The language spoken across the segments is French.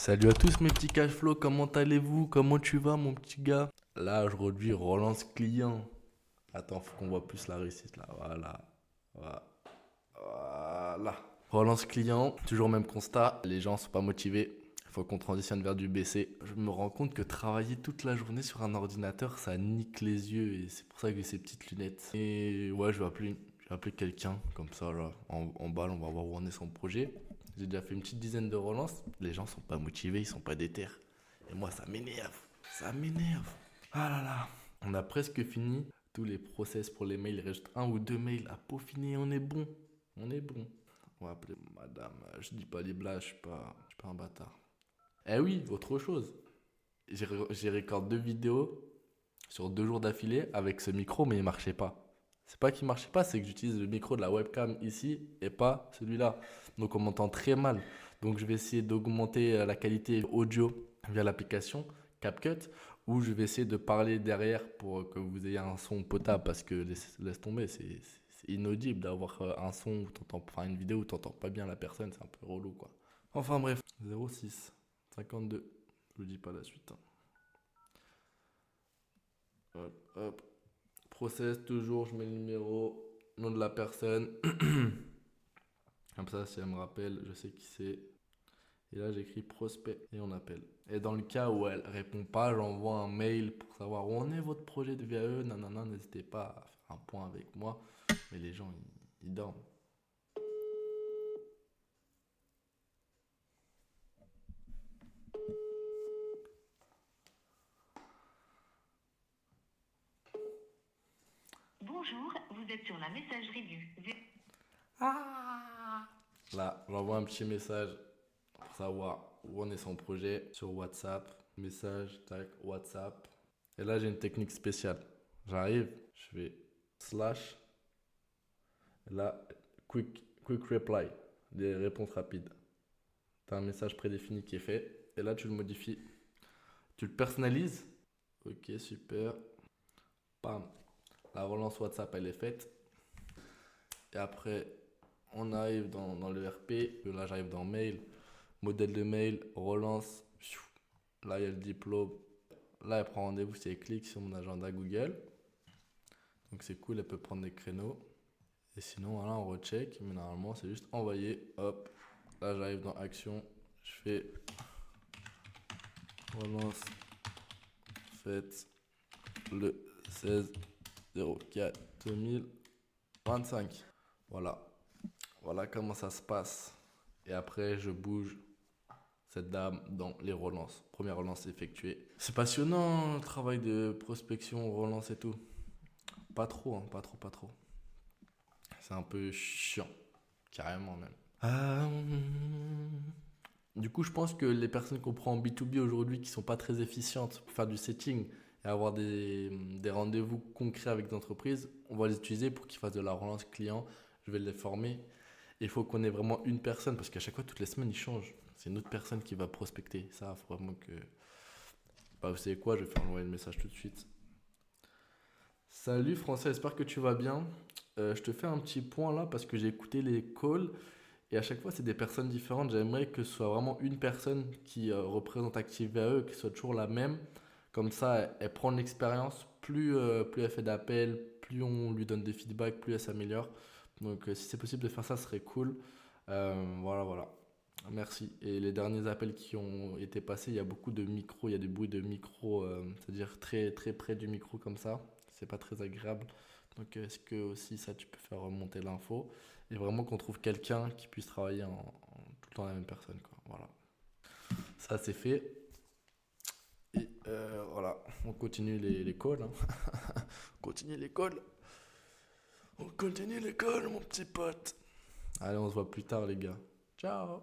Salut à tous mes petits cash flow, comment allez-vous? Comment tu vas mon petit gars? Là aujourd'hui relance client. Attends, faut qu'on voit plus la réussite là. Voilà. Voilà. Voilà. Relance client, toujours même constat, les gens sont pas motivés. Il faut qu'on transitionne vers du BC. Je me rends compte que travailler toute la journée sur un ordinateur, ça nique les yeux et c'est pour ça que j'ai ces petites lunettes. Et ouais, je vais appeler quelqu'un comme ça là, en balle, on va voir où on est son projet. J'ai déjà fait une petite dizaine de relances. Les gens sont pas motivés, ils sont pas déter. Et moi, ça m'énerve. Ça m'énerve. Ah là là. On a presque fini tous les process pour les mails. Il reste un ou deux mails à peaufiner. On est bon. On est bon. On va appeler madame. Je dis pas les blagues, je suis pas un bâtard. Eh oui, autre chose. J'ai recordé deux vidéos sur 2 jours d'affilée avec ce micro, mais il marchait pas. C'est pas qu'il marchait pas, c'est que j'utilise le micro de la webcam ici et pas celui-là. Donc on m'entend très mal. Donc je vais essayer d'augmenter la qualité audio via l'application CapCut ou je vais essayer de parler derrière pour que vous ayez un son potable parce que laisse tomber, c'est inaudible d'avoir un son où t'entends, enfin une vidéo où t'entends pas bien la personne, c'est un peu relou quoi. Enfin bref, 06 52, je vous dis pas la suite, hein. Hop, hop. Process, toujours, je mets le numéro, nom de la personne. Comme ça, si elle me rappelle, je sais qui c'est. Et là, j'écris prospect et on appelle. Et dans le cas où elle répond pas, j'envoie un mail pour savoir où en est votre projet de VAE. Nanana, n'hésitez pas à faire un point avec moi. Mais les gens, ils dorment. Bonjour, vous êtes sur la messagerie du... Là, j'envoie un petit message pour savoir où en est son projet sur WhatsApp. Message, tac, WhatsApp. Et là, j'ai une technique spéciale. J'arrive, je fais slash. Et là, quick reply, des réponses rapides. Tu as un message prédéfini qui est fait. Et là, tu le modifies. Tu le personnalises. Ok, super. Bam. La relance WhatsApp, elle est faite. Et après, on arrive dans le RP. Là, j'arrive dans mail. Modèle de mail, relance. Là, il y a le diplôme. Là, elle prend rendez-vous si elle clique sur mon agenda Google. Donc, c'est cool, elle peut prendre des créneaux. Et sinon, voilà, on recheck. Mais normalement, c'est juste envoyer. Hop. Là, j'arrive dans Action. Je fais relance faite le 16/04/2025. Voilà. Voilà comment ça se passe. Et après, je bouge cette dame dans les relances. Première relance effectuée. C'est passionnant le travail de prospection, relance et tout. Pas trop, hein, pas trop, pas trop. C'est un peu chiant. Carrément même. Du coup, je pense que les personnes qu'on prend en B2B aujourd'hui qui sont pas très efficientes pour faire du setting et avoir des rendez-vous concrets avec des entreprises, on va les utiliser pour qu'ils fassent de la relance client. Je vais les former. Et il faut qu'on ait vraiment une personne parce qu'à chaque fois, toutes les semaines, ils changent. C'est une autre personne qui va prospecter. Ça, il faut vraiment que. Bah, vous savez quoi, je vais faire envoyer le message tout de suite. Salut Français, j'espère que tu vas bien. Je te fais un petit point là parce que j'ai écouté les calls. Et à chaque fois, c'est des personnes différentes. J'aimerais que ce soit vraiment une personne qui représente Active VAE, qui soit toujours la même. Comme ça, elle prend de l'expérience. Plus elle fait d'appels, plus on lui donne des feedbacks, plus elle s'améliore. Donc, si c'est possible de faire ça, ce serait cool. Voilà, voilà. Merci. Et les derniers appels qui ont été passés, il y a beaucoup de micros, il y a des bruits de micro, c'est-à-dire très, très près du micro comme ça. C'est pas très agréable. Donc, est-ce que aussi ça, tu peux faire remonter l'info? Et vraiment qu'on trouve quelqu'un qui puisse travailler tout le temps la même personne, quoi. Voilà. Ça, c'est fait. Et voilà, on continue les calls, hein. On continue les calls. On continue les calls, mon petit pote. Allez, on se voit plus tard, les gars. Ciao.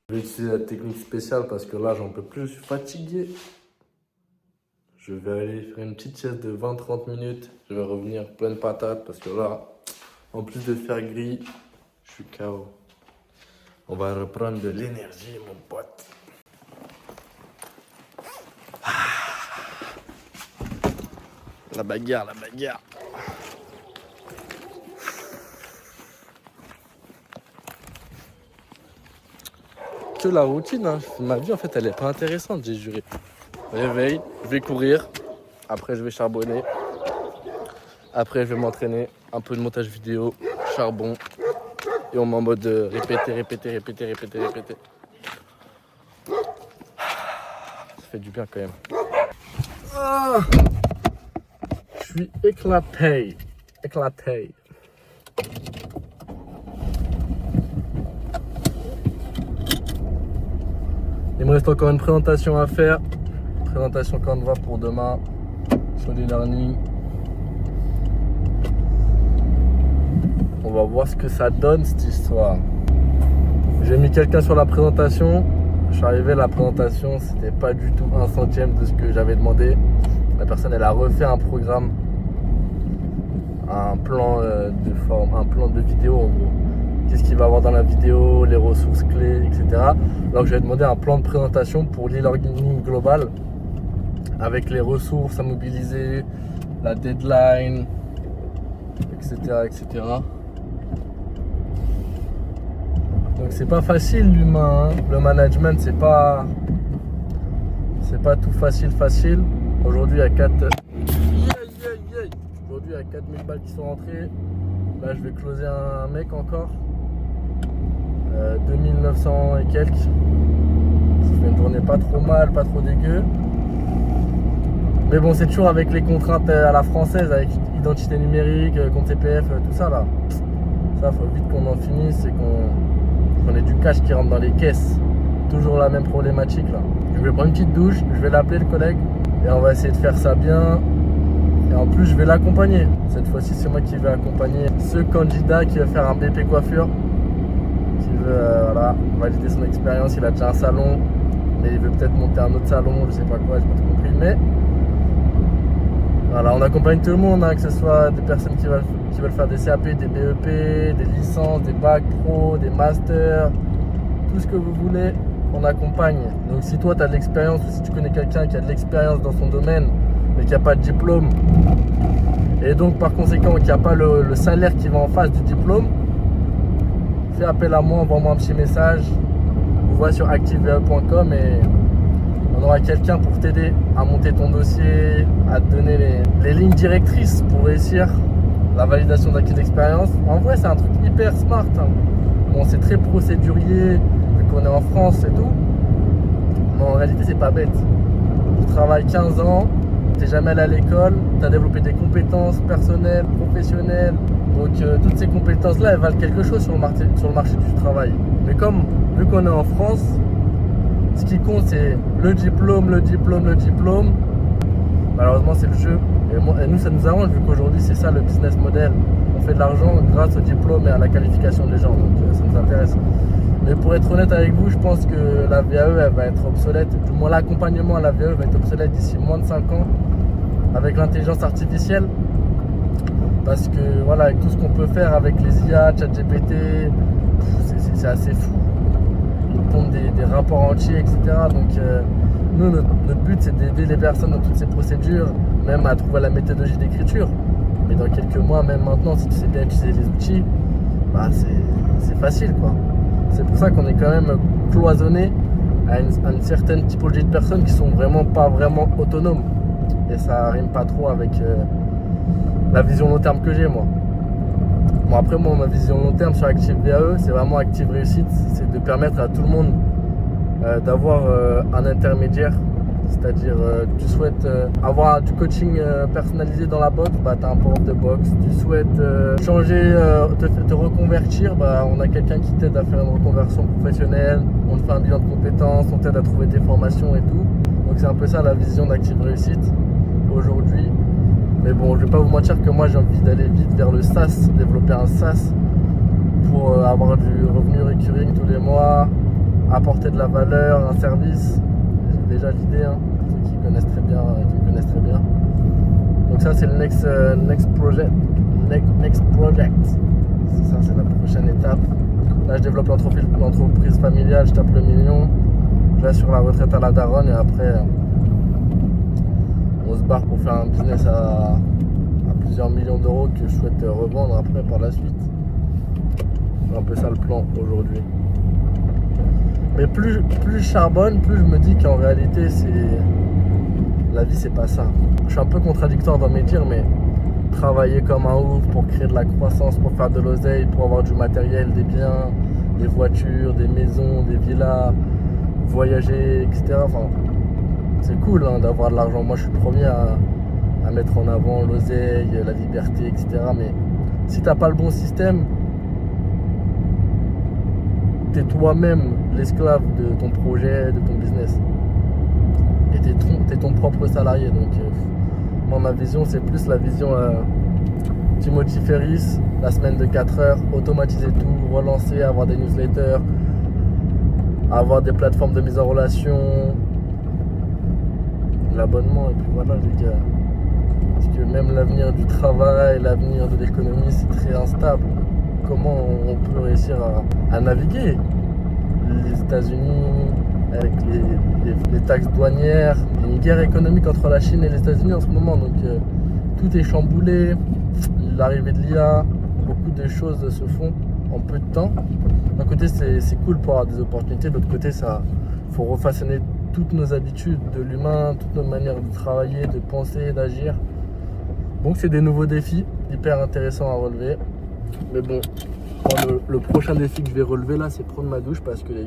Je vais utiliser la technique spéciale parce que là, j'en peux plus, je suis fatigué. Je vais aller faire une petite sieste de 20-30 minutes. Je vais revenir pleine patate parce que là, en plus de faire gris, je suis KO. On va reprendre de l'énergie, mon pote. La bagarre, la bagarre. que la routine. Hein. Ma vie, en fait, elle est pas intéressante, j'ai juré. Réveil, je vais courir. Après, je vais charbonner. Après, je vais m'entraîner. Un peu de montage vidéo, charbon. Et on met en mode répéter. Ça fait du bien quand même. Ah, je suis éclaté. Il me reste encore une présentation à faire. Présentation Canva pour demain sur l'e-learning. On va voir ce que ça donne cette histoire. J'ai mis quelqu'un sur la présentation. Je suis arrivé, la présentation, c'était pas du tout 1/100 de ce que j'avais demandé. La personne, elle a refait un programme, un plan de forme, un plan de vidéo en gros. Qu'est-ce qu'il va avoir dans la vidéo, les ressources clés, etc. Donc, je lui ai demandé un plan de présentation pour l'e-learning global avec les ressources à mobiliser, la deadline, etc. Donc c'est pas facile l'humain, hein. Le management c'est pas tout facile. Aujourd'hui il y a 4000 balles qui sont rentrées. Là je vais closer un mec encore. 2900 et quelques. Ça fait une journée pas trop mal, pas trop dégueu. Mais bon, c'est toujours avec les contraintes à la française, avec identité numérique, compte CPF, tout ça là. Ça faut vite qu'on en finisse et qu'on ait du cash qui rentre dans les caisses. Toujours la même problématique là. Je vais prendre une petite douche, je vais l'appeler le collègue et on va essayer de faire ça bien. Et en plus je vais l'accompagner. Cette fois-ci c'est moi qui vais accompagner ce candidat qui va faire un BP coiffure. Qui veut valider son expérience, il a déjà un salon. Mais il veut peut-être monter un autre salon, je sais pas quoi, j'ai pas tout compris. Mais voilà, on accompagne tout le monde, hein, que ce soit des personnes qui veulent faire des CAP, des BEP, des licences, des bacs pro, des masters, tout ce que vous voulez, on accompagne. Donc si toi tu as de l'expérience ou si tu connais quelqu'un qui a de l'expérience dans son domaine mais qui n'a pas de diplôme et donc par conséquent qui n'a pas le salaire qui va en face du diplôme, fais appel à moi, envoie-moi un petit message, on voit sur activea.com et on aura quelqu'un pour t'aider à monter ton dossier, à te donner les lignes directrices pour réussir la validation d'acquis d'expérience. En vrai, c'est un truc hyper smart. Hein. Bon, c'est très procédurier, vu qu'on est en France et tout. Mais en réalité, c'est pas bête. Tu travailles 15 ans, t'es jamais allé à l'école, tu as développé des compétences personnelles, professionnelles. Donc, toutes ces compétences-là, elles valent quelque chose sur le marché du travail. Mais comme, vu qu'on est en France, ce qui compte, c'est le diplôme. Malheureusement, c'est le jeu. Et nous, ça nous arrange, vu qu'aujourd'hui, c'est ça le business model. On fait de l'argent grâce au diplôme et à la qualification des gens. Donc, ça nous intéresse. Mais pour être honnête avec vous, je pense que la VAE, elle va être obsolète. Du moins, l'accompagnement à la VAE va être obsolète d'ici moins de 5 ans avec l'intelligence artificielle. Parce que, voilà, avec tout ce qu'on peut faire avec les IA, ChatGPT, c'est assez fou. Ils pondent des rapports entiers, etc. Donc, nous, notre but, c'est d'aider les personnes dans toutes ces procédures, même à trouver la méthodologie d'écriture. Mais dans quelques mois, même maintenant, si tu sais bien utiliser les outils, bah, c'est facile, quoi. C'est pour ça qu'on est quand même cloisonné à une certaine typologie de personnes qui sont vraiment pas vraiment autonomes. Et ça rime pas trop avec la vision long terme que j'ai, moi. Bon, après, moi, ma vision long terme sur Active VAE, c'est vraiment Active Réussite. C'est de permettre à tout le monde d'avoir un intermédiaire. C'est-à-dire, tu souhaites avoir du coaching personnalisé dans la boxe, bah, tu as un prof de boxe. Tu souhaites changer, te reconvertir, bah, on a quelqu'un qui t'aide à faire une reconversion professionnelle. On te fait un bilan de compétences, on t'aide à trouver tes formations et tout. Donc, c'est un peu ça la vision d'Active Réussite aujourd'hui. Mais bon, je vais pas vous mentir que moi, j'ai envie d'aller vite vers le SaaS, développer un SaaS pour avoir du revenu recurring tous les mois, apporter de la valeur, un service. J'ai déjà l'idée, hein, pour ceux qui connaissent très bien, Donc ça, c'est le next project. C'est ça, c'est la prochaine étape. Là, je développe l'entreprise familiale, je tape le million. Je vais sur la retraite à la daronne et après, on se barre pour faire un business à plusieurs millions d'euros que je souhaite revendre après par la suite. C'est un peu ça le plan aujourd'hui. Mais plus je charbonne, plus je me dis qu'en réalité, la vie, c'est pas ça. Je suis un peu contradictoire dans mes dires, mais travailler comme un ouf pour créer de la croissance, pour faire de l'oseille, pour avoir du matériel, des biens, des voitures, des maisons, des villas, voyager, etc. Enfin, c'est cool hein, d'avoir de l'argent. Moi, je suis le premier à mettre en avant l'oseille, la liberté, etc. Mais si t'as pas le bon système, t'es toi-même l'esclave de ton projet, de ton business. Et t'es ton propre salarié. Donc, moi, ma vision, c'est plus la vision Timothy Ferris, la semaine de 4 heures, automatiser tout, relancer, avoir des newsletters, avoir des plateformes de mise en relation, l'abonnement, et puis voilà les gars. Parce que même l'avenir du travail, l'avenir de l'économie, c'est très instable. Comment on peut réussir à naviguer les États-Unis avec les taxes douanières, il y a une guerre économique entre la Chine et les États-Unis en ce moment, donc tout est chamboulé, l'arrivée de l'IA, beaucoup de choses se font en peu de temps. D'un côté c'est cool pour avoir des opportunités, de l'autre côté il faut refaçonner toutes nos habitudes de l'humain, toutes nos manières de travailler, de penser, d'agir. Donc c'est des nouveaux défis hyper intéressants à relever. Mais bon, le prochain défi que je vais relever là, c'est prendre ma douche parce que les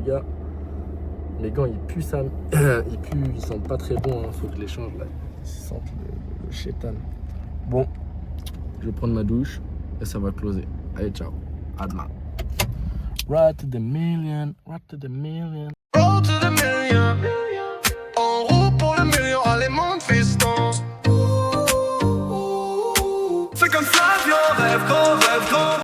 gants ils puent ça. Ils sentent pas très bons, hein. Faut que je les change là. Ils sentent le chétan. Bon, je vais prendre ma douche et ça va closer. Allez, ciao. À demain. Right to the million, right to the million. Road to the million. En route pour le million, allez monte fiston. C'est comme ça, vieux rêve qu'on rêve.